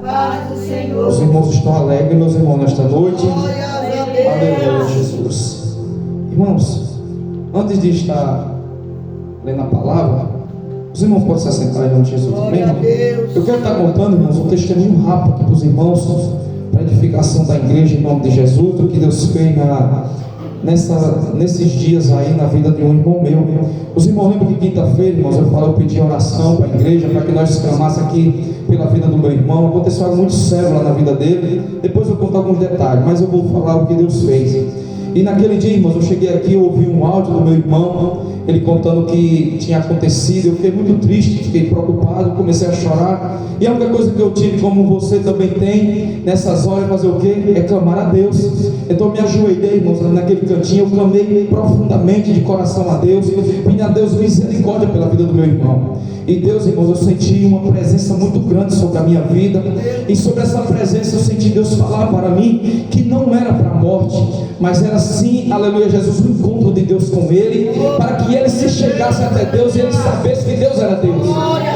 Paz do Senhor. Os irmãos estão alegres, meus irmãos, nesta noite. Aleluia, Jesus. Irmãos, antes de estar lendo a palavra, os irmãos podem se assentar em nome de Jesus. Amém? Eu quero estar contando, irmãos, um testemunho rápido aqui para os irmãos, para a edificação da igreja em nome de Jesus, do que Deus fez nesses dias aí na vida de um irmão meu. Os irmãos lembram que quinta-feira, irmãos, eu pedi oração para a igreja, para que nós clamássemos aqui pela vida do meu irmão. Aconteceu algo muito sério lá na vida dele. Depois eu vou contar alguns detalhes, mas eu vou falar o que Deus fez. E naquele dia, irmãos, eu cheguei aqui, eu ouvi um áudio do meu irmão, ele contando o que tinha acontecido. Eu fiquei muito triste, fiquei preocupado, comecei a chorar. E a única coisa que eu tive, como você também tem, nessas horas, fazer o quê? É clamar a Deus. Então eu me ajoelhei, irmãos, naquele cantinho, eu clamei profundamente de coração a Deus, pedi a Deus misericórdia pela vida do meu irmão. E Deus, irmãos, eu senti uma presença muito grande sobre a minha vida. E sobre essa presença eu senti Deus falar para mim que não era para a morte, mas era sim, aleluia, Jesus, um encontro de Deus com ele, para que ele se chegasse até Deus e ele sabesse que Deus era Deus.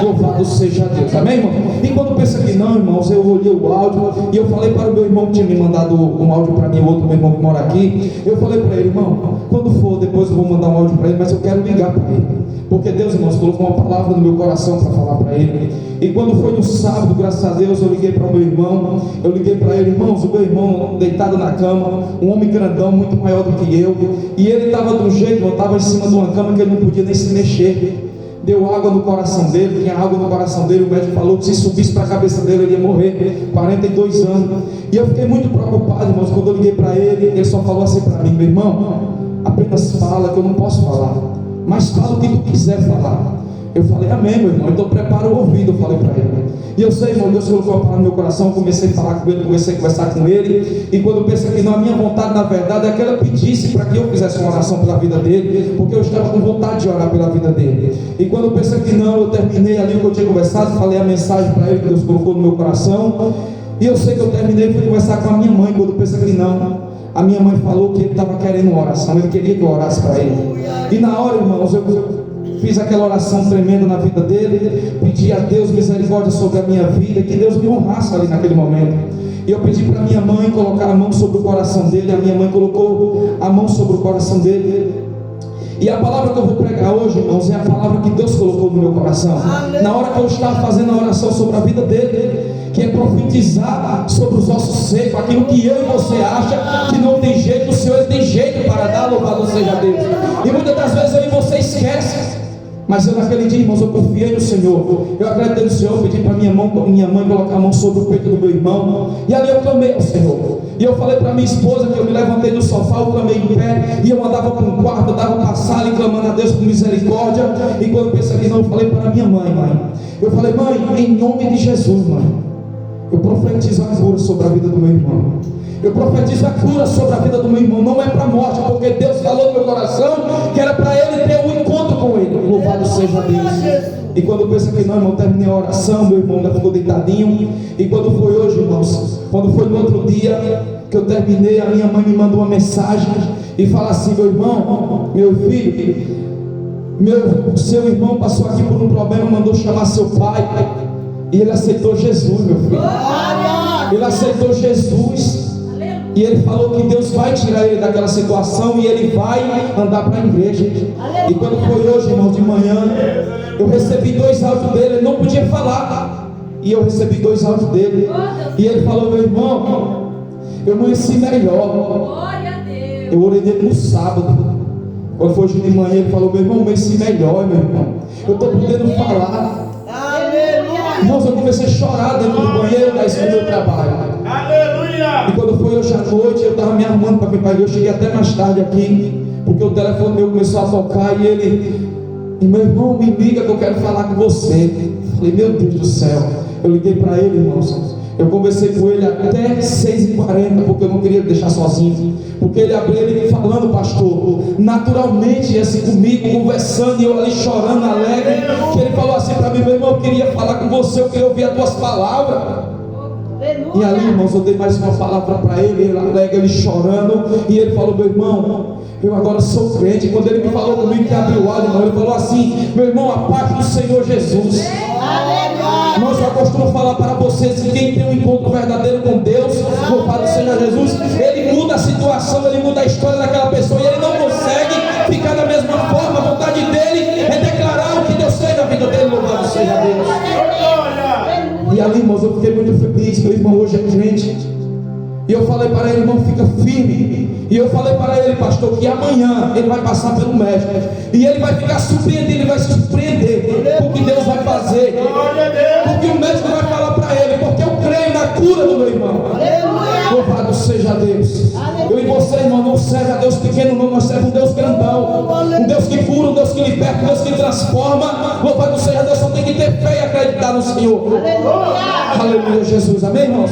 Louvado seja Deus, amém, irmão? E quando pensa que não, irmãos, eu olhei o áudio e eu falei para o meu irmão que tinha me mandado um áudio para mim, outro meu irmão que mora aqui. Eu falei para ele, irmão, quando for, depois eu vou mandar um áudio para ele, mas eu quero ligar para ele, porque Deus, irmãos, colocou uma palavra no meu coração para falar para ele. E quando foi no sábado, graças a Deus, eu liguei para o meu irmão. Eu liguei para ele, irmãos, o meu irmão deitado na cama, um homem grandão, muito maior do que eu, e ele estava de um jeito, eu estava em cima de uma cama que ele não podia nem se mexer. Deu água no coração dele, tinha água no coração dele. O médico falou que se subisse para a cabeça dele ele ia morrer, 42 anos. E eu fiquei muito preocupado, irmãos, quando eu liguei para ele. Ele só falou assim para mim, meu irmão, apenas fala, que eu não posso falar, mas fala o que tu quiser falar. Eu falei, amém, meu irmão, então prepara o ouvido, eu falei para ele. E eu sei, irmão, Deus colocou a palavra no meu coração. Comecei a falar com ele, comecei a conversar com ele. E quando eu pensei que não, a minha vontade, na verdade, é que ela pedisse para que eu fizesse uma oração pela vida dele, porque eu estava com vontade de orar pela vida dele. E quando eu pensei que não, eu terminei ali o que eu tinha conversado, falei a mensagem para ele que Deus colocou no meu coração. E eu sei que eu terminei e fui conversar com a minha mãe. Quando eu pensei que não, a minha mãe falou que ele estava querendo uma oração, ele queria que eu orasse para ele. E na hora, irmãos, eu fiz aquela oração tremenda na vida dele, pedi a Deus misericórdia sobre a minha vida, que Deus me honrasse ali naquele momento. E eu pedi para minha mãe colocar a mão sobre o coração dele. A minha mãe colocou a mão sobre o coração dele. E a palavra que eu vou pregar hoje, irmãos, é a palavra que Deus colocou no meu coração. Na hora que eu estava fazendo a oração sobre a vida dele, que é profetizar sobre os ossos secos, aquilo que eu e você acha que não tem jeito, o Senhor tem jeito para dar, louvado seja Deus. E muitas das vezes eu e você esquece. Mas eu naquele dia, irmãos, eu confiei no Senhor. Eu agradeci ao Senhor, pedi para minha mãe colocar a mão sobre o peito do meu irmão. E ali eu clamei ao Senhor. E eu falei para minha esposa que eu me levantei do sofá, eu clamei em pé. E eu andava para um quarto, eu dava para sala e clamando a Deus com misericórdia. E quando eu pensei que não, eu falei para minha mãe. Eu falei, mãe, em nome de Jesus, mãe, eu profetizo a cura sobre a vida do meu irmão. Eu profetizo a cura sobre a vida do meu irmão. Não é para a morte, porque Deus falou no meu coração que era para ele ter um encontro com ele. Louvado seja Deus. E quando eu pensei que não, irmão, terminei a oração, meu irmão ainda ficou deitadinho. E quando foi hoje, irmãos, quando foi no outro dia que eu terminei, a minha mãe me mandou uma mensagem e fala assim, meu irmão, meu filho, seu irmão passou aqui por um problema, mandou chamar seu pai, e ele aceitou Jesus, meu filho. Ele aceitou Jesus. E ele falou que Deus vai tirar ele daquela situação e ele vai andar para a igreja. E quando foi hoje, irmão, de manhã, eu recebi 2 áudios dele. Ele não podia falar, e eu recebi 2 áudios dele. E ele falou, meu irmão, eu amanheci melhor. Eu orei dele no sábado. Quando foi hoje de manhã, ele falou, meu irmão, eu amanheci melhor, meu irmão. Eu estou podendo falar. Irmãos, eu comecei a chorar dentro do banheiro do meu trabalho. E quando foi hoje à noite, eu estava me arrumando para vir para a igreja. Eu cheguei até mais tarde aqui, porque o telefone meu começou a tocar. E ele, meu irmão, me liga que eu quero falar com você. Eu falei, meu Deus do céu. Eu liguei para ele, irmãos. Eu conversei com ele até 6h40, porque eu não queria deixar sozinho. Porque ele abriu, ele falando, pastor, naturalmente, assim comigo, conversando, e eu ali chorando, alegre. Que ele falou assim para mim, meu irmão, eu queria falar com você, eu queria ouvir as tuas palavras. E ali, irmãos, eu dei mais uma palavra para ele, ele alegre, ele chorando. E ele falou, meu irmão, eu agora sou crente. E quando ele me falou comigo que abriu o olho, irmão, ele falou assim, meu irmão, a paz do Senhor Jesus. Aleluia. Irmãos, eu costumo falar para vocês que quem tem um encontro verdadeiro com Deus, louvado seja Jesus, ele muda a situação, ele muda a história daquela pessoa, e ele não consegue ficar da mesma forma. A vontade dele é declarar o que Deus fez na vida dele, louvado seja Deus. E ali, irmãos, eu fiquei muito feliz. Meu irmão hoje é crente, e eu falei para ele: irmão, fica firme. E eu falei para ele: pastor, que amanhã ele vai passar pelo médico, e ele vai ficar surpreendido, ele vai se surpreender com o que Deus vai fazer, porque o médico vai falar para ele, porque eu creio na cura do meu irmão. Louvado seja Deus. Eu e você, irmão, não serve a Deus pequeno, não, nós servemos um Deus grandão, um Deus que cura, um Deus que liberta, um Deus que transforma. Louvado seja Deus. Só tem que ter fé e acreditar no Senhor. Aleluia, Jesus. Amém, irmãos?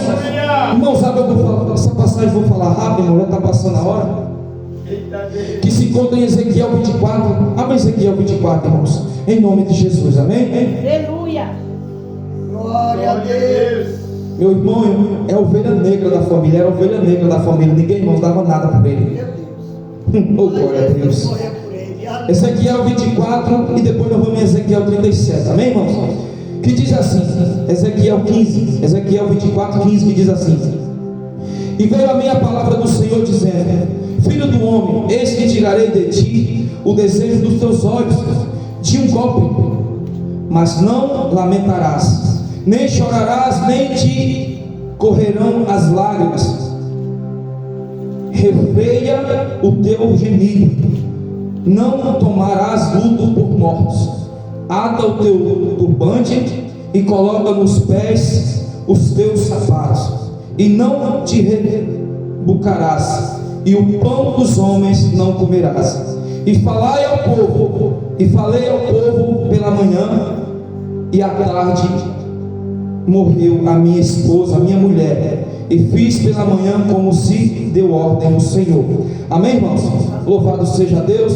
Irmãos, sabe, eu vou falar essa passagem, vou falar rápido, irmão, já está passando a hora, que se encontra em Ezequiel 24. Abre Ezequiel 24, irmãos, em nome de Jesus. Amém? Aleluia. Glória a Deus. Meu irmão é a ovelha negra da família, era a ovelha negra da família. Ninguém, irmãos, dava nada para ele. Oh, glória a Deus. Ezequiel 24, e depois nós vamos em Ezequiel 37. Amém, irmãos? Que diz assim, Ezequiel 24, 15, que diz assim: e veio a minha palavra do Senhor dizendo: filho do homem, eis que tirarei de ti o desejo dos teus olhos de um golpe, mas não lamentarás, nem chorarás, nem te correrão as lágrimas. Refreia o teu gemido, não tomarás luto por mortos. Ata o teu turbante e coloca nos pés os teus sapatos, e não te rebucarás, e o pão dos homens não comerás. E falei ao povo pela manhã, e à tarde morreu a minha esposa, a minha mulher, e fiz pela manhã como se deu ordem o Senhor. Amém, irmãos? Louvado seja Deus.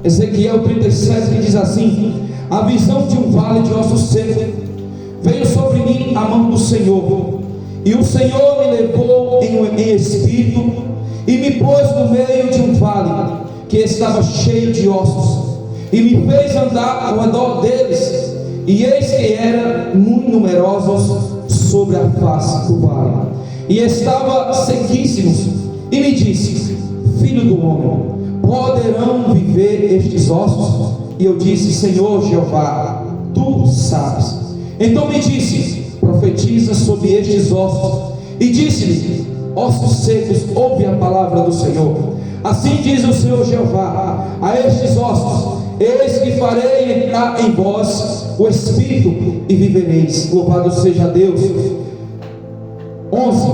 Ezequiel 37, que diz assim: a visão de um vale de ossos secos veio sobre mim a mão do Senhor, e o Senhor me levou em espírito e me pôs no meio de um vale que estava cheio de ossos, e me fez andar ao redor deles, e eis que eram muito numerosos sobre a face do vale, e estava sequíssimos. E me disse: filho do homem, poderão viver estes ossos? E eu disse: Senhor Jeová, tu sabes. Então me disse: profetiza sobre estes ossos. E disse-lhe: ossos secos, ouve a palavra do Senhor. Assim diz o Senhor Jeová a estes ossos: eis que farei entrar em vós o Espírito e vivereis. Louvado seja Deus. 11.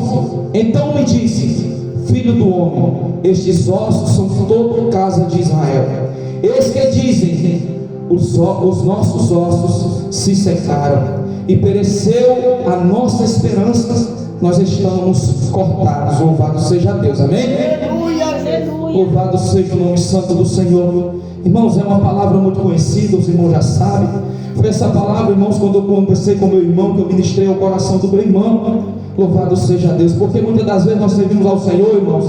Então me disse: filho do homem, estes ossos são toda a casa de Israel. Eis que dizem: os nossos ossos se secaram, e pereceu a nossa esperança, nós estamos cortados. Louvado seja Deus. Amém? Aleluia, aleluia. Louvado seja o nome santo do Senhor. Irmãos, é uma palavra muito conhecida, os irmãos já sabem. Foi essa palavra, irmãos, quando eu conversei com meu irmão, que eu ministrei ao coração do meu irmão. Louvado seja Deus, porque muitas das vezes nós servimos ao Senhor, irmãos,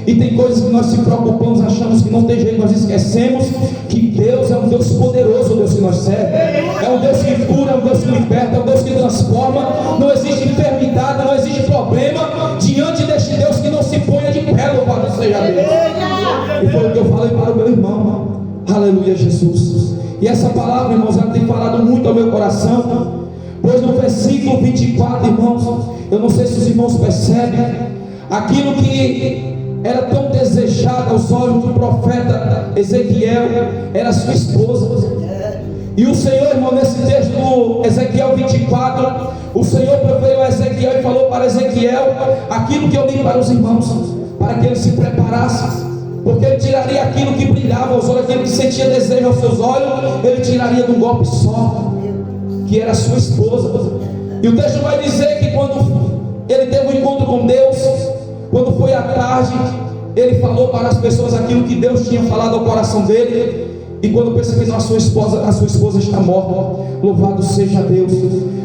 e tem coisas que nós se preocupamos, achamos que não tem jeito, nós esquecemos que Deus é um Deus poderoso, o Deus que nós servemos, é um Deus que cura, é um Deus que liberta, é um Deus que transforma. Não existe enfermidade, não existe problema diante deste Deus que não se ponha de pé. Louvado seja Deus. E foi o que eu falei para o meu irmão. Aleluia, Jesus. E essa palavra, irmãos, ela tem falado muito ao meu coração, pois no versículo 24, irmãos, eu não sei se os irmãos percebem, aquilo que era tão desejado aos olhos do profeta Ezequiel era sua esposa. E o Senhor, irmão, nesse texto do Ezequiel 24, o Senhor veio a Ezequiel e falou para Ezequiel aquilo que eu li para os irmãos, para que eles se preparassem, porque ele tiraria aquilo que brilhava aos olhos, aquilo que sentia desejo aos seus olhos, ele tiraria de um golpe só, que era sua esposa. E o texto vai dizer que quando ele teve um encontro com Deus, quando foi à tarde, ele falou para as pessoas aquilo que Deus tinha falado ao coração dele. E quando percebeu, a sua esposa está morta. Louvado seja Deus.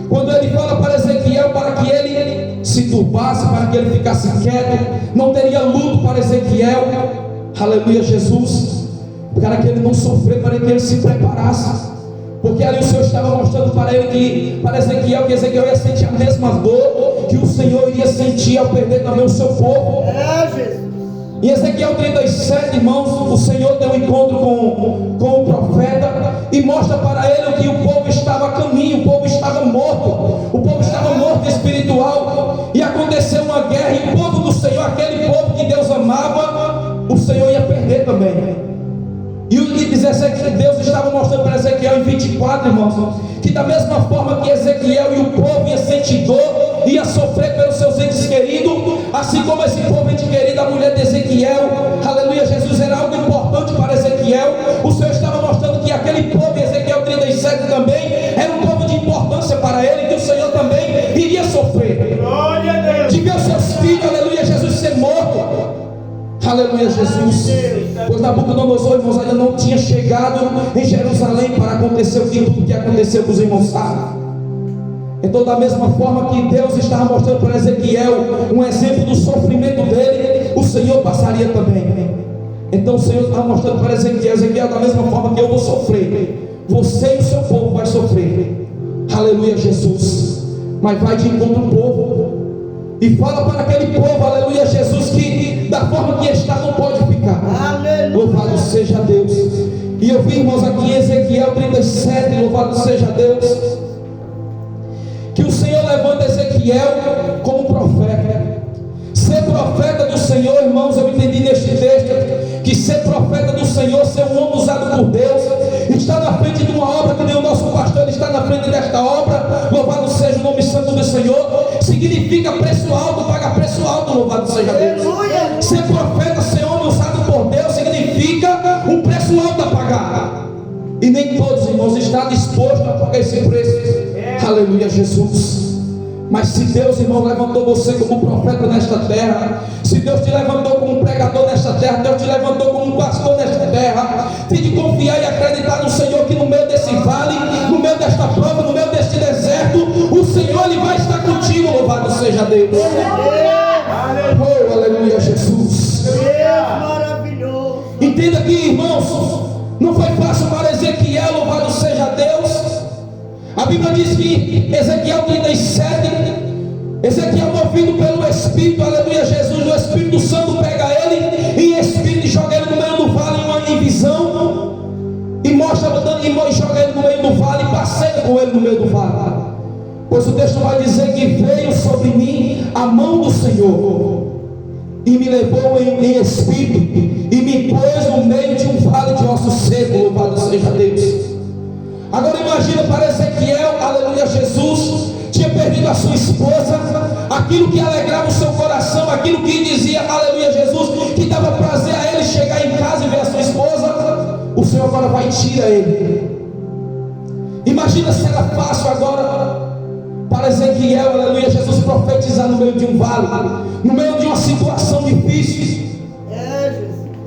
Quando ele fala para Ezequiel para que ele se turbasse, para que ele ficasse quieto, não teria luto para Ezequiel. Aleluia, Jesus. Para que ele não sofresse, para que ele se preparasse. Porque ali o Senhor estava mostrando para ele para Ezequiel, que Ezequiel ia sentir a mesma dor que o Senhor iria sentir ao perder também o seu povo. Jesus. Em Ezequiel 37, irmãos, o Senhor tem um encontro com o profeta e mostra para ele que o povo estava a caminho, o povo estava morto espiritual, e aconteceu uma guerra, e o povo do Senhor, aquele povo que Deus amava, o Senhor ia perder também. E Deus estava mostrando para Ezequiel em 24, irmãos, que da mesma forma que Ezequiel e o povo ia sentir dor, ia sofrer pelos seus entes queridos, assim como esse povo ente querido, a mulher de Ezequiel, aleluia, Jesus era algo importante para Ezequiel. O Senhor estava mostrando que aquele povo, em Ezequiel 37 também, era um povo de importância para ele, que o Senhor também iria sofrer, de ver os seus filhos, aleluia, Jesus ser morto. Aleluia, Jesus. Pois Nabucodonosor, irmãos, ainda não tinha chegado em Jerusalém para acontecer tudo que aconteceu com os irmãos sabem. Então, da mesma forma que Deus estava mostrando para Ezequiel um exemplo do sofrimento dele, o Senhor passaria também. Então o Senhor estava mostrando para Ezequiel, da mesma forma que eu vou sofrer, você e o seu povo vai sofrer. Aleluia, Jesus. Mas vai de encontro ao povo e fala para aquele povo, aleluia, Jesus, que da forma que está não pode ficar. Aleluia. Louvado seja Deus. E eu vi, irmãos, aqui em Ezequiel 37, louvado seja Deus, que o Senhor levanta Ezequiel como profeta. Ser profeta do Senhor, irmãos, eu entendi neste texto que ser profeta do Senhor, ser um homem usado por Deus, está na frente de uma obra, que nem o nosso pastor, ele está na frente desta obra, louvado seja o nome santo do Senhor, significa preço alto, pagar preço alto, louvado seja Deus. Ser profeta, ser homem usado por Deus, significa um preço alto a pagar, e nem todos, irmãos, estão dispostos a pagar esse preço. Aleluia, Jesus. Mas se Deus, irmão, levantou você como profeta nesta terra, se Deus te levantou como pregador nesta terra, Deus te levantou como pastor nesta terra, tem de confiar e acreditar no Senhor, que no meio desse vale, no meio desta prova, no meio deste deserto, o Senhor, Ele vai estar contigo. Louvado seja Deus. Oh, aleluia, Jesus. Maravilhoso. Entenda aqui, irmãos, não foi fácil para Ezequiel, louvado seja Deus. A Bíblia diz que Ezequiel 37, Ezequiel movido pelo Espírito, aleluia, Jesus, o Espírito Santo pega ele em espírito e joga ele no meio do vale em visão, e mostra e joga ele no meio do vale e passeia com ele no meio do vale. Pois o texto vai dizer que veio sobre mim a mão do Senhor e me levou em espírito e me pôs no meio de um vale de ossos secos. Louvado seja Deus. Agora imagina para Ezequiel, aleluia, Jesus tinha perdido a sua esposa, aquilo que alegrava o seu coração, aquilo que dizia, aleluia, Jesus, que dava prazer a ele chegar em casa e ver a sua esposa, o Senhor agora vai e tira ele. Imagina se era fácil agora para Ezequiel, aleluia, Jesus profetizar no meio de um vale, no meio de uma situação difícil.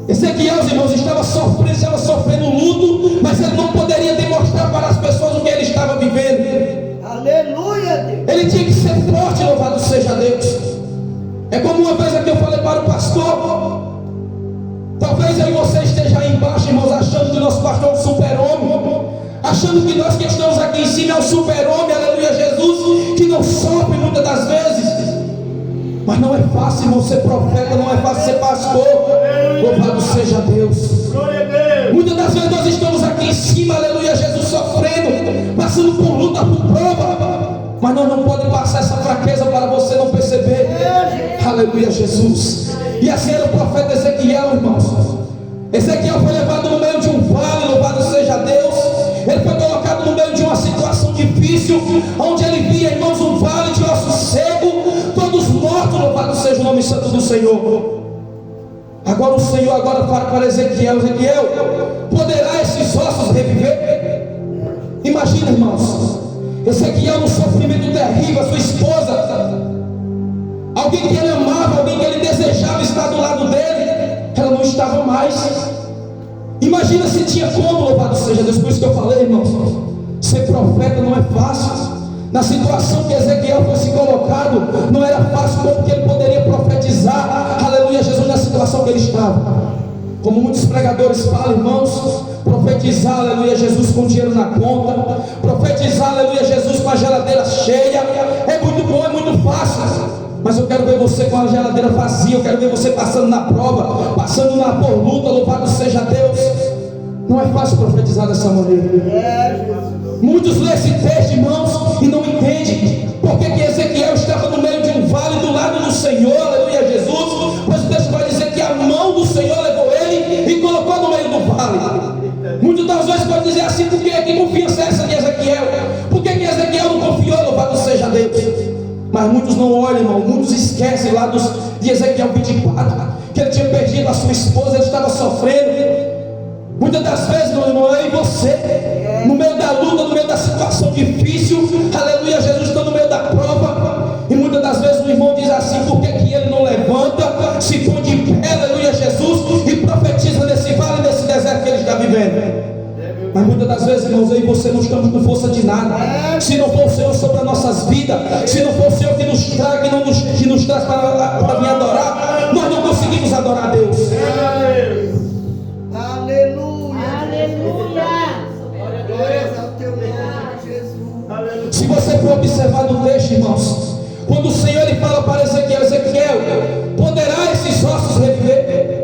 Ezequiel, irmãos, estava sofrendo luto, mas ele não poderia demonstrar para as pessoas o que ele estava vivendo. Aleluia, Deus. Ele tinha que ser forte, louvado seja Deus. É como uma vez aqui eu falei para o pastor, talvez eu e você esteja aí embaixo, irmãos, achando que o nosso pastor é um super-homem, achando que nós que estamos aqui em cima é um super-homem, aleluia, Jesus, que não sofre muitas das vezes. Mas não é fácil, irmão, ser profeta, não é fácil ser pastor. Louvado seja Deus. Muitas das vezes nós estamos aqui em cima, aleluia, Jesus, sofrendo, passando por luta, por prova, mas nós não podemos passar essa fraqueza para você não perceber. Aleluia, Jesus. E assim era o profeta Ezequiel, irmãos. Ezequiel foi levado no meio de um vale, louvado seja Deus. Ele foi colocado no meio de uma situação difícil, onde ele via, irmãos, um vale de ossos secos, todos mortos. Louvado seja o nome santo do Senhor. Agora o Senhor fala para Ezequiel: poderá esses ossos reviver? Imagina, irmãos, Ezequiel num sofrimento terrível, a sua esposa, alguém que ele amava, alguém que ele desejava estar do lado dele, ela não estava mais. Imagina se tinha como, louvado seja Deus. Por isso que eu falei, irmãos, ser profeta não é fácil. Na situação que Ezequiel fosse colocado, não era fácil, porque ele poderia profetizar, aleluia, Jesus, na situação que ele estava. Como muitos pregadores falam, irmãos, profetizar, aleluia, Jesus com dinheiro na conta, profetizar, aleluia, Jesus com a geladeira cheia, é muito bom, é muito fácil. Mas eu quero ver você com a geladeira vazia, eu quero ver você passando na prova, passando por luta, louvado seja Deus. Não é fácil profetizar dessa maneira. Muitos lêem esse texto, irmãos, e não entendem porque que Ezequiel estava no meio de um vale do lado do Senhor, aleluia, Jesus. Pois o texto vai dizer que a mão do Senhor levou ele e colocou no meio do vale. Muitas das vezes pode dizer assim: por que confiança é essa de Ezequiel? Por que Ezequiel não confiou, louvado seja Deus? Mas muitos não olham, irmão, muitos esquecem lá de Ezequiel 24, que ele tinha perdido a sua esposa, ele estava sofrendo. Muitas das vezes, meu irmão, eu e você, no meio da luta, no meio da situação difícil, aleluia, Jesus está no meio da prova, e muitas das vezes o irmão diz assim: por que ele não levanta, se põe de pé, aleluia, Jesus, e profetiza nesse vale, nesse deserto que ele está vivendo? Mas muitas das vezes, irmãos, eu e você não estamos com força de nada. Se não for o Senhor sobre as nossas vidas, se não for o Senhor que nos traz, que nos traz para vir adorar, nós não conseguimos adorar a Deus. Se você for observar no texto, irmãos, quando o Senhor ele fala para Ezequiel: Ezequiel, poderá esses ossos reviver?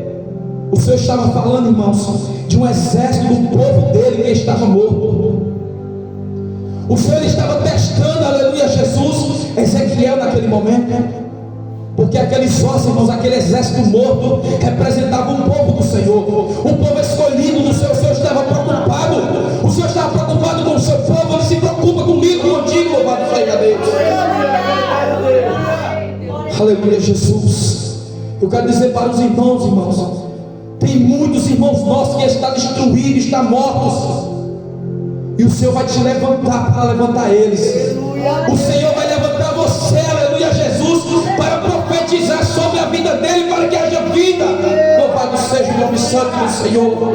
O Senhor estava falando, irmãos, de um exército do povo dele que estava morto. O Senhor estava testando, aleluia, Jesus, Ezequiel naquele momento, porque aqueles ossos, irmãos, aquele exército morto representava o povo do Senhor, o povo escolhido do Senhor. O Senhor estava preocupado, o Senhor estava preocupado com o seu povo. Ele se preocupa comigo, contigo, louvado seja Deus. Aleluia, Jesus. Eu quero dizer para os irmãos, tem muitos irmãos nossos que estão destruídos, estão mortos, e o Senhor vai te levantar para levantar eles. O Senhor vai levantar você, aleluia, Jesus, para profetizar sobre a vida dele, para que haja vida. Louvado seja o nome santo do Senhor.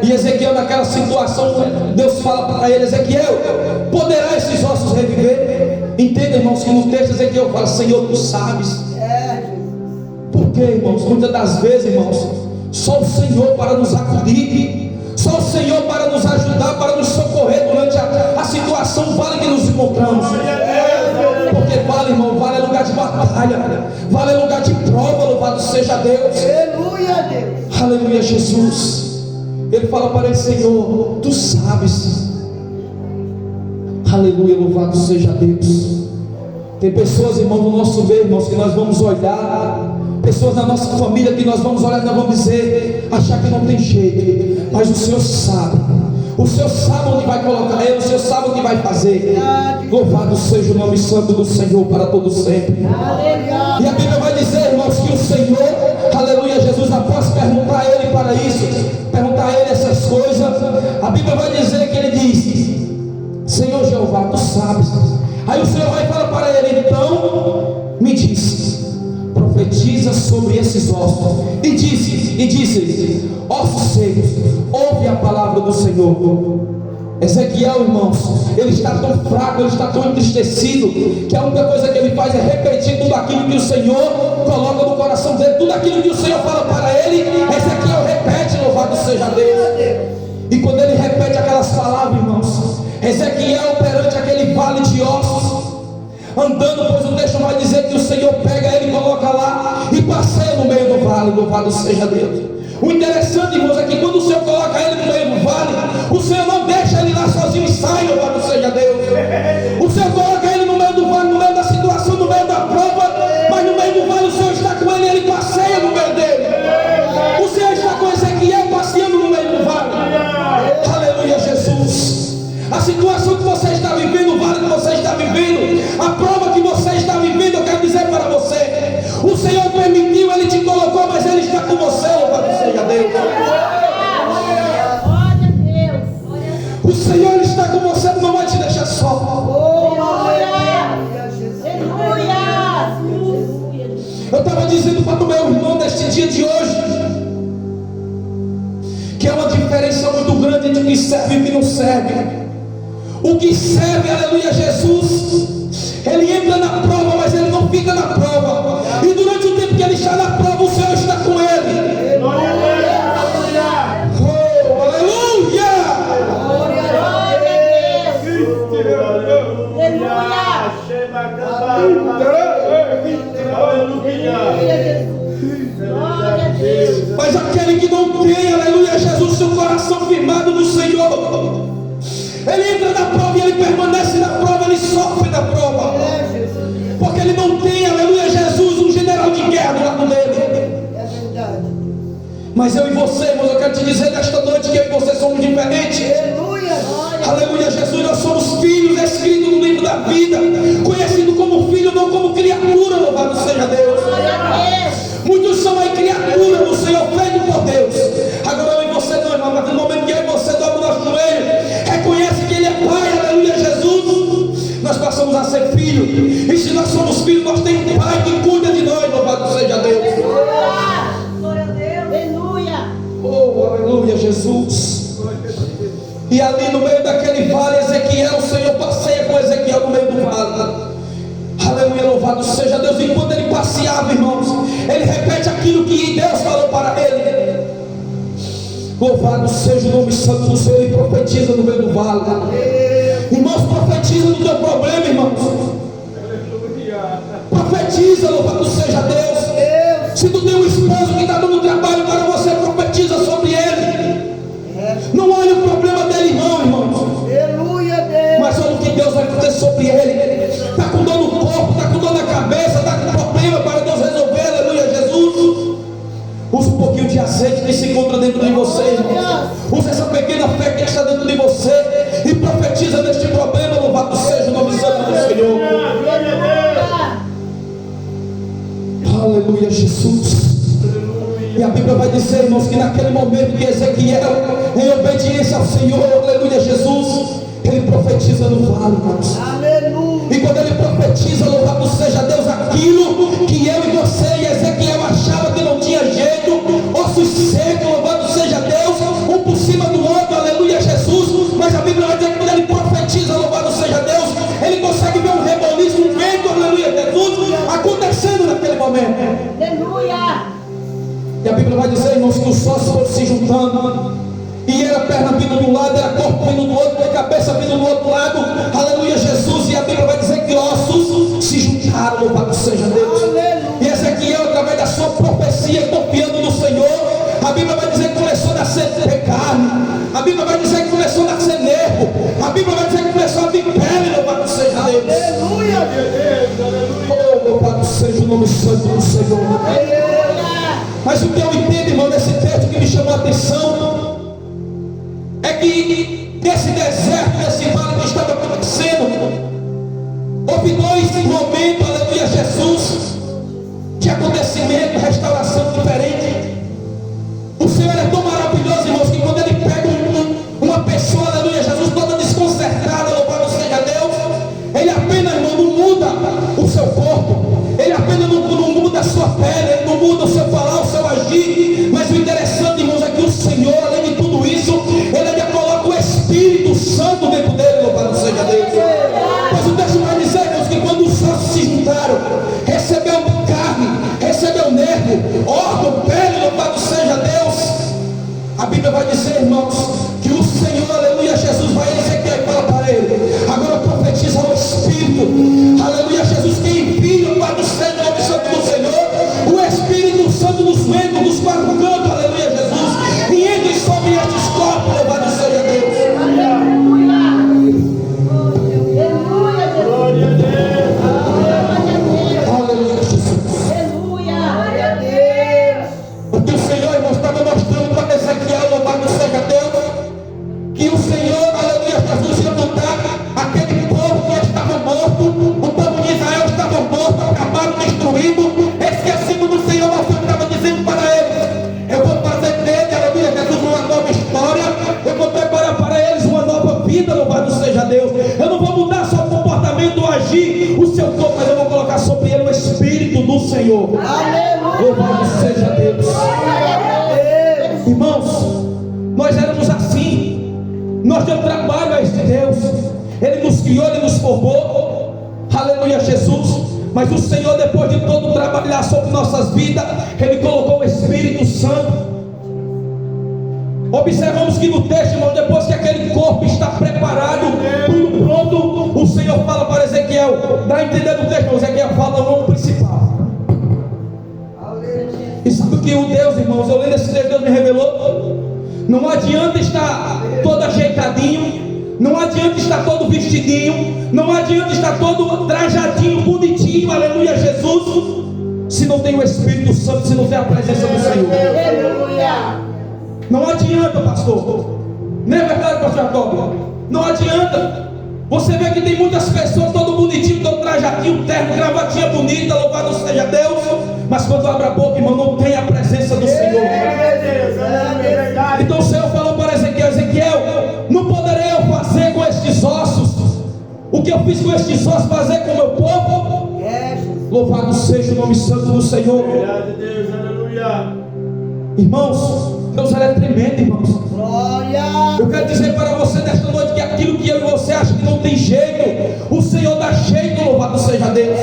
E Ezequiel, naquela situação, Deus fala para ele: Ezequiel, poderá esses ossos reviver? Entenda, irmãos, que no texto Ezequiel fala: Senhor, tu sabes. Por quê, irmãos? Muitas das vezes, irmãos, só o Senhor para nos acudir, só o Senhor para nos ajudar, para nos socorrer durante a situação vale que nos encontramos. Porque vale, irmão, vale é lugar de batalha, vale é lugar de prova, louvado seja Deus. Aleluia, Deus. Aleluia, Jesus. Ele fala para ele: Senhor, tu sabes. Aleluia, louvado seja Deus. Tem pessoas, irmão, no nosso meio, irmãos, que nós vamos olhar, pessoas na nossa família que nós vamos olhar e nós vamos dizer, achar que não tem jeito, mas o Senhor sabe. O Senhor sabe onde vai colocar ele, o Senhor sabe o que vai fazer. Louvado seja o nome santo do Senhor para todo sempre. Aleluia. E a Bíblia vai dizer, irmãos, que o Senhor, aleluia, Jesus, após perguntar a ele para isso, perguntar a ele essas coisas, a Bíblia vai dizer que ele diz: Senhor Jeová, tu sabes. Aí o Senhor vai falar para ele: então me diz, profetiza sobre esses ossos. E disse: ossos secos, ouve a palavra do Senhor. Ezequiel, irmãos, ele está tão fraco, ele está tão entristecido, que a única coisa que ele faz é repetir tudo aquilo que o Senhor coloca no coração dele. Tudo aquilo que o Senhor fala para ele, Ezequiel repete, louvado seja Deus. E quando ele repete aquelas palavras, irmãos, Ezequiel perante aquele vale de ossos, andando, pois o texto vai dizer que o Senhor pega ele e coloca lá e passeia no meio do vale, louvado seja Deus. O interessante, irmãos, é que quando o Senhor coloca ele no meio do vale, o Senhor não deixa ele lá sozinho e sai, louvado seja Deus. O Senhor coloca ele no meio do vale, no meio da situação, no meio da prova, mas no meio do vale o Senhor está com ele e ele passeia no meio dele. O Senhor está com Ezequiel passeando no meio do vale. Aleluia, Jesus. A situação que você está vivendo, o vale que você está vivendo, a prova que você está vivendo, eu quero dizer para você: o Senhor permitiu, Ele te colocou, mas Ele está com você, louvado seja Deus. O Senhor Ele está com você, não vai te deixar só. Eu estava dizendo para o meu irmão neste dia de hoje que há uma diferença muito grande entre o que serve e o que não serve. O que serve, aleluia, Jesus, ele entra na prova, mas ele não fica na prova. E durante o tempo que ele está na prova, o Senhor está com ele. Mas aquele que não tem, aleluia, Jesus, seu coração firmado no Senhor, ele entra na prova e ele permanece na prova, ele sofre na prova, porque ele não tem, aleluia, Jesus, um general de guerra do lado dele. É verdade. Mas eu e você, irmãos, eu quero te dizer nesta noite que eu e você somos diferentes. Aleluia. Aleluia, Jesus, nós somos filhos, escritos no livro da vida, conhecido como filho, não como criatura, louvado seja Deus. Muitos são aí criatura do Senhor, feito por Deus. Agora eu e você não, irmão, mas no momento que eu e você dobra o nosso joelho, reconhece que Ele é Pai, aleluia, Jesus, nós passamos a ser filho. E se nós somos filhos, nós temos um Pai que cuida de nós, louvado seja Deus. Oh, aleluia, Jesus. E ali no meio daquele vale, Ezequiel, o Senhor passeia com Ezequiel no meio do vale. Aleluia, louvado seja Deus. Enquanto ele passeava, irmãos, ele repete aquilo que Deus falou para ele. Louvado seja o nome santo do Senhor. E profetiza no meio do vale. Irmãos, profetiza no teu problema, irmãos. Profetiza, louvado seja Deus. Se tu tem um esposo que está dando trabalho para você, profetiza sobre ele. Não olhe o problema dele, irmãos. Aleluia, Deus. Mas olha o que Deus vai fazer sobre ele. Está com dor no corpo, está com dor na cabeça, está com problema para Deus resolver, aleluia, Jesus. Usa um pouquinho de azeite que se encontra dentro de você, irmão. Usa essa pequena fé que está dentro de você e profetiza neste problema, louvado seja o nome santo do Senhor. Aleluia, Jesus. E a Bíblia vai dizer, irmãos, que naquele momento que Ezequiel, em obediência ao Senhor, aleluia, Jesus, ele profetiza no vale, irmãos. Aleluia. E quando ele profetiza, louvado seja Deus, aquilo que eu e você e Ezequiel achava que não tinha jeito, ossos secos, louvado seja Deus, um por cima do outro, aleluia, Jesus. Mas a Bíblia vai dizer que quando ele profetiza, louvado seja Deus, ele consegue ver um reboliço, um vento, aleluia, Jesus, acontecendo naquele momento. Aleluia. E a Bíblia vai dizer, irmãos, que os ossos foram se juntando, e era perna vindo de um lado, era corpo vindo do outro, era cabeça vindo do outro lado, aleluia, Jesus. E a Bíblia vai dizer que ossos se juntaram, louvado seja Deus. E Ezequiel, através da sua profecia, confiando no Senhor, a Bíblia vai dizer que começou a nascer carne, a Bíblia vai dizer que começou a nascer nervo, a Bíblia vai dizer que começou a vir pele, louvado seja Deus. Aleluia. Oh, louvado seja o nome santo do Senhor. Mas o que eu entendo, irmão, nesse texto que me chamou a atenção é que nesse deserto, nesse vale que estava acontecendo, houve dois momentos, aleluia, Jesus, de acontecimento, restauração diferente. O Senhor é tão maravilhoso, irmãos, que quando Ele pega uma pessoa, aleluia, Jesus, toda desconcertada, louvado seja Deus, Ele apenas, irmão, não muda o seu corpo, Ele apenas não muda a sua pele, Ele não muda o seu falar, o seu agir. Mas o interessante, irmãos, é que o Senhor, além de tudo isso, Ele ainda coloca o Espírito Santo dentro dele, louvado seja Deus. Mas o texto vai dizer, irmãos, que quando os ossos se juntaram, recebeu carne, recebeu nervo, órgão, pele, louvado seja Deus. A Bíblia vai dizer, irmãos, que o Senhor, aleluia, Jesus vai dizer que fala para ele, agora profetiza o Espírito, aleluia, Jesus, que envia para o Senhor, nome santo do Senhor, o Espírito Santo nos ventos, dos quatro cantos, aleluia, Jesus, e entre sobre estes corpos, louvado seja Deus. Aleluia, Jesus. Porque o Senhor, irmão, estava mostrando para Ezequiel, louvado seja Deus, que o Senhor, aleluia, Jesus ia mandar aquele povo que estava morto, o povo de Israel estava morto, acabado, destruído, esquecido do Senhor. Mas o Senhor estava dizendo para eles, eu vou fazer dele, aleluia, Jesus, uma nova história, eu vou preparar para eles uma nova vida, louvado seja Deus. Eu não vou mudar só o comportamento, o agir, o seu corpo, mas eu vou colocar sobre ele o Espírito do Senhor. Louvado seja Deus. Irmãos, nós éramos assim, nós demos trabalho a este Deus, Ele nos criou, Ele nos formou, aleluia, Jesus. Mas o Senhor, depois de todo trabalhar sobre nossas vidas, Ele colocou o Espírito Santo. Observamos que no texto, irmão, depois que aquele corpo está preparado, tudo pronto, o Senhor fala para Ezequiel, dá a entender do texto, Ezequiel fala o nome principal. E sabe o que o Deus, irmãos, eu lendo esse texto, Deus me revelou? Não adianta estar todo ajeitadinho, não adianta estar todo vestidinho, não adianta estar todo trajadinho, bonitinho, aleluia, Jesus, se não tem o Espírito Santo, se não tem a presença do Senhor. Não adianta, pastor. Não é verdade, pastor Jacob? Não adianta. Você vê que tem muitas pessoas, todo bonitinho, todo trajadinho, terno, gravatinha bonita, louvado seja Deus, mas quando abre a boca, irmão, não tem a presença do Senhor. Então o Senhor falou para Ezequiel, Ezequiel, não poderei eu fazer com estes ossos o que eu fiz com estes ossos, fazer com o meu povo? Louvado seja o nome santo do Senhor. Irmãos, Deus é tremendo, irmãos. Eu quero dizer para você nesta noite que aquilo que eu e você acha que não tem jeito, o Senhor dá jeito, louvado seja Deus.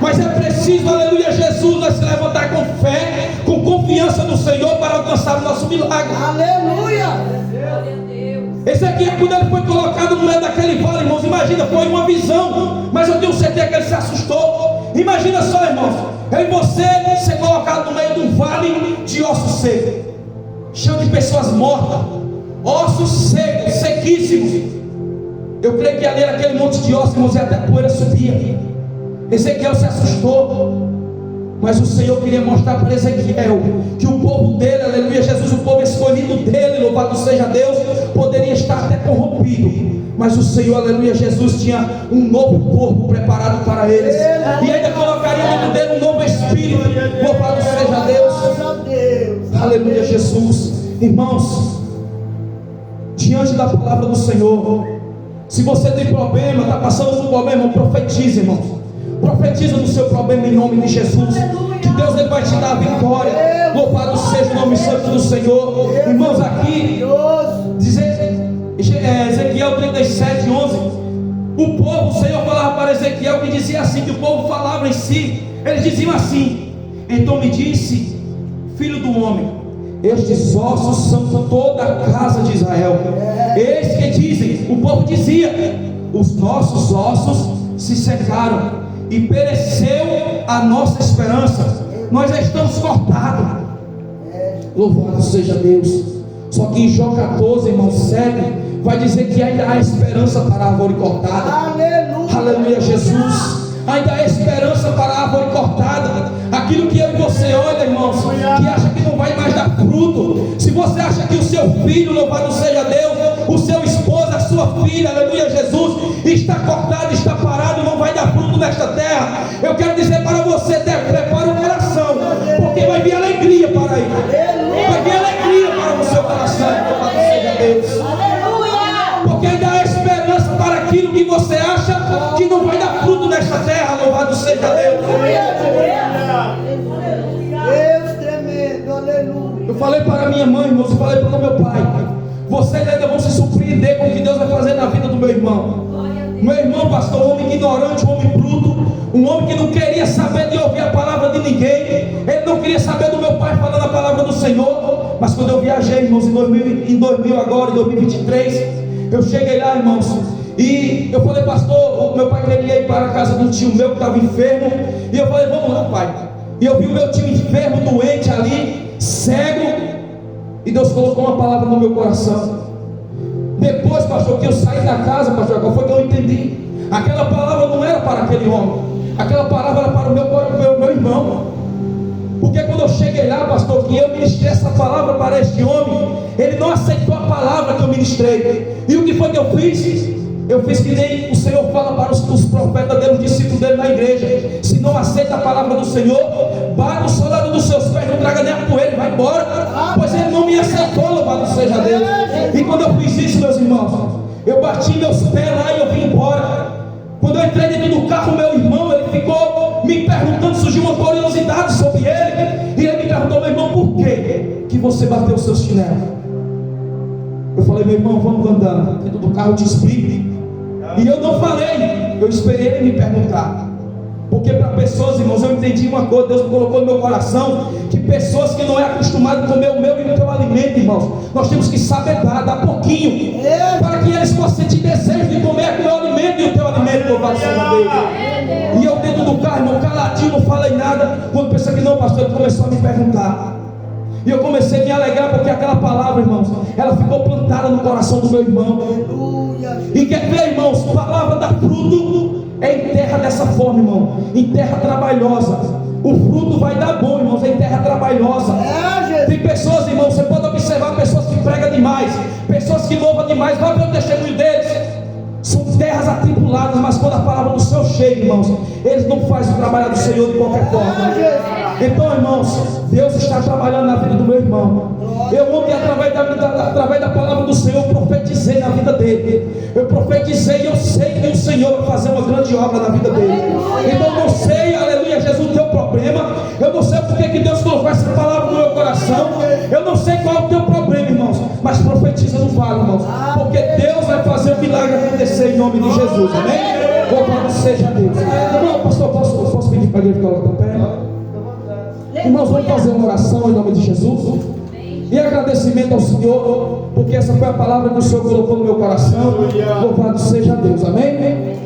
Mas é preciso, aleluia, Jesus, nós se levantar com fé, com confiança no Senhor para alcançar o nosso milagre. Aleluia. Esse aqui, quando ele foi colocado no meio daquele vale, irmãos, imagina, foi uma visão, mas eu tenho certeza que ele se assustou. Imagina só, irmãos, eu e você ser colocado no meio de um vale de ossos secos, cheio de pessoas mortas, ossos secos, sequíssimos. Eu creio que ali era aquele monte de ossos, irmãos, e até a poeira subia. Ezequiel se assustou, mas o Senhor queria mostrar para Ezequiel que o povo dele, aleluia, Jesus, o povo escolhido dele, louvado seja Deus, poderia estar até corrompido, mas o Senhor, aleluia, Jesus tinha um novo corpo preparado para eles, e ainda colocaria dentro dele um novo espírito, louvado seja Deus, aleluia, Jesus. Irmãos, diante da palavra do Senhor, se você tem problema, está passando por problema, profetize, irmãos. Profetiza no seu problema em nome de Jesus, que Deus ele vai te dar a vitória. Louvado seja o nome santo do Senhor. Irmãos, aqui Ezequiel 37, 11, o povo, o Senhor falava para Ezequiel que dizia assim, que o povo falava em si, eles diziam assim: então me disse, filho do homem, estes ossos são toda a casa de Israel. Eis que dizem, o povo dizia, os nossos ossos se secaram e pereceu a nossa esperança, nós já estamos cortados. Louvado seja Deus. Só que em Jó 14, irmão, 7 vai dizer que ainda há esperança para a árvore cortada. Aleluia, Jesus. Ainda há esperança para a árvore cortada. Aquilo que eu e você olha, irmãos, que acha que não vai mais dar fruto. Se você acha que o seu filho, louvado seja Deus, o seu esposo, a sua filha, aleluia, Jesus, está cortado, está parado, não vai dar fruto nesta terra, eu quero dizer para você, prepara o coração, porque vai vir alegria para ele. Vai vir alegria para o seu coração, louvado seja Deus. Porque ainda há esperança para aquilo que você acha que não vai dar fruto nesta terra, louvado seja Deus. Deus tremendo, aleluia. Eu falei para minha mãe, irmãos, eu falei para o meu pai, vocês ainda vão se surpreender com o que Deus vai fazer na vida do meu irmão. Meu irmão, pastor, um homem ignorante, um homem bruto, um homem que não queria saber de ouvir a palavra de ninguém, ele não queria saber do meu pai falando a palavra do Senhor. Mas quando eu viajei, irmãos, em 2000 agora, em 2023, eu cheguei lá, irmãos, e eu falei, pastor, o meu pai queria ir para a casa de um tio meu que estava enfermo, e eu falei, vamos lá, pai. E eu vi o meu tio enfermo, doente ali, cego, e Deus colocou uma palavra no meu coração. Depois, pastor, que eu saí da casa, pastor, qual foi que eu entendi? Aquela palavra não era para aquele homem, aquela palavra era para o meu irmão. Porque quando eu cheguei lá, pastor, que eu ministrei essa palavra para este homem, ele não aceitou a palavra que eu ministrei. E o que foi que eu fiz? Eu fiz que nem o Senhor fala para os profetas dele, os discípulos dele na igreja: se não aceita a palavra do Senhor, bate o soldado dos seus pés, não traga nem a poeira e vai embora, pois ele não me aceitou, louvado seja Deus. E quando eu fiz isso, meus irmãos, eu bati meus pés lá e eu vim embora. Quando eu entrei dentro do carro, meu irmão, ele ficou me perguntando, surgiu uma curiosidade sobre ele, e ele me perguntou: meu irmão, por que você bateu os seus chinelos? Eu falei: meu irmão, vamos andando dentro do carro, eu te explico. E eu não falei, eu esperei ele me perguntar. Porque para pessoas, irmãos, eu entendi uma coisa, Deus colocou no meu coração, que pessoas que não é acostumado a comer o meu e o teu alimento, irmãos, nós temos que saber dar pouquinho, para que eles possam sentir desejo de comer o meu alimento e o teu alimento, louvado seja Deus. E eu dentro do carro, irmão, caladinho, não falei nada. Quando pensei que não, pastor, ele começou a me perguntar. E eu comecei a me alegrar, porque aquela palavra, irmãos, ela ficou plantada no coração do meu irmão. E quer ver, irmãos, palavra dá fruto é em terra dessa forma, irmão, em terra trabalhosa. O fruto vai dar bom, irmãos, em terra trabalhosa. Tem pessoas, irmãos, você pode observar pessoas que pregam demais, pessoas que louvam demais, vai ver o testemunho deles. São terras atribuladas, mas quando a palavra do Senhor chega, irmãos, eles não fazem o trabalho do Senhor de qualquer forma. Então, irmãos, Deus está trabalhando na vida do meu irmão. Eu ontem, através da palavra do Senhor, profetizei na vida dele. Eu profetizei e eu sei que o Senhor vai fazer uma grande obra na vida dele. Então, eu não sei, aleluia, Jesus, o teu problema. Eu não sei porque que Deus colocou essa palavra no meu coração. Eu não sei qual é o teu problema, irmãos, mas profetiza no vale, irmãos, porque Deus vai fazer o milagre acontecer em nome de Jesus, amém? Louvado seja Deus. Irmão, pastor, posso pedir para ele ficar lá no pé? Irmãos, vamos fazer uma oração em nome de Jesus. E agradecimento ao Senhor, porque essa foi a palavra que o Senhor colocou no meu coração. Louvado seja Deus, amém?